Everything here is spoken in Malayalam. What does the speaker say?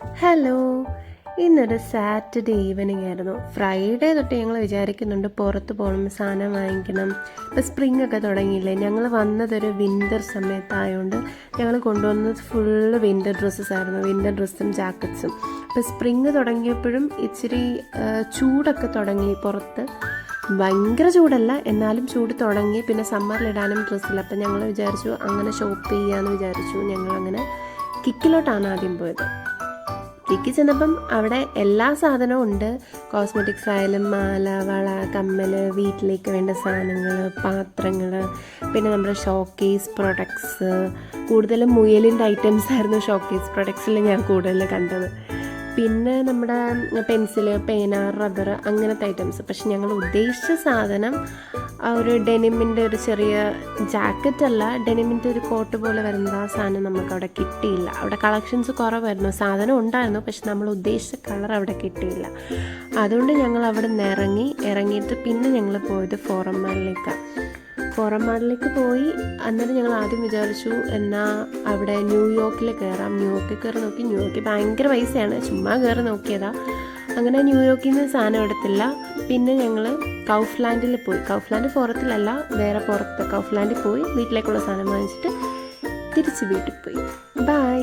ഹലോ, ഇന്നൊരു സാറ്റർഡേ ഈവനിങ് ആയിരുന്നു. ഫ്രൈഡേ തൊട്ട് ഞങ്ങൾ വിചാരിക്കുന്നുണ്ട് പുറത്ത് പോകണം, സാധനം വാങ്ങിക്കണം. ഇപ്പോൾ സ്പ്രിംഗ് ഒക്കെ തുടങ്ങിയില്ലേ. ഞങ്ങൾ വന്നതൊരു വിൻ്റർ സമയത്തായതുകൊണ്ട് ഞങ്ങൾ കൊണ്ടുവന്നത് ഫുള്ള് വിൻ്റർ ഡ്രസ്സസ് ആയിരുന്നു, വിൻ്റർ ഡ്രസ്സും ജാക്കറ്റ്സും. ഇപ്പോൾ സ്പ്രിംഗ് തുടങ്ങിയപ്പോഴും ഇച്ചിരി ചൂടൊക്കെ തുടങ്ങി പുറത്ത്. ഭയങ്കര ചൂടല്ല, എന്നാലും ചൂട് തുടങ്ങി. പിന്നെ സമ്മറിലിടാനും ഡ്രസ്സില്ല. അപ്പം ഞങ്ങൾ വിചാരിച്ചു അങ്ങനെ ഷോപ്പ് ചെയ്യാമെന്ന് വിചാരിച്ചു. ഞങ്ങളങ്ങനെ കിക്കിലോട്ടാണ് ആദ്യം പോയത്. കിക്കി ചെന്നപ്പം അവിടെ എല്ലാ സാധനവും ഉണ്ട്. കോസ്മെറ്റിക്സ് ആയാലും മാല, വള, കമ്മൽ, വീട്ടിലേക്ക് വേണ്ട സാധനങ്ങൾ, പാത്രങ്ങൾ, പിന്നെ നമ്മുടെ ഷോക്കേസ് പ്രൊഡക്ട്സ്. കൂടുതലും മുയലിൻ്റെ ഐറ്റംസ് ആയിരുന്നു ഷോക്കേസ് പ്രൊഡക്ട്സിൽ ഞാൻ കൂടുതൽ കണ്ടത്. പിന്നെ നമ്മുടെ പെൻസില്, പേന, റബ്ബർ, അങ്ങനത്തെ ഐറ്റംസ്. പക്ഷെ ഞങ്ങൾ ഉദ്ദേശിച്ച സാധനം ഒരു ഡെനിമിൻ്റെ ഒരു ചെറിയ ജാക്കറ്റല്ല, ഡെനിമിൻ്റെ ഒരു കോട്ട് പോലെ വരുന്ന ആ സാധനം നമുക്ക് അവിടെ കിട്ടിയില്ല. അവിടെ കളക്ഷൻസ് കുറവായിരുന്നു. സാധനം ഉണ്ടായിരുന്നു, പക്ഷെ നമ്മൾ ഉദ്ദേശിച്ച കളർ അവിടെ കിട്ടിയില്ല. അതുകൊണ്ട് ഞങ്ങൾ അവിടെ നിന്ന് ഇറങ്ങിയിട്ട് പിന്നെ ഞങ്ങൾ പോയത് ഫോറം മാളിലേക്ക് പോയി. അന്നേരം ഞങ്ങൾ ആദ്യം വിചാരിച്ചു എന്നാൽ അവിടെ ന്യൂയോർക്കിൽ കയറാം. ന്യൂയോർക്കിൽ കയറി നോക്കി. ന്യൂയോർക്കിൽ ഭയങ്കര പൈസയാണ്, ചുമ്മാ കയറി നോക്കിയതാണ്. അങ്ങനെ ന്യൂയോർക്കിൽ നിന്ന് സാധനം എടുത്തില്ല. പിന്നെ ഞങ്ങൾ കൗഫ്ലാൻഡിൽ പോയി. കൗഫ്ലാൻഡ് ഫോറത്തിലല്ല, വേറെ പുറത്ത് കൗഫ്ലാൻഡിൽ പോയി വീട്ടിലേക്കുള്ള സാധനം വാങ്ങിച്ചിട്ട് തിരിച്ച് വീട്ടിൽ പോയി. ബൈ.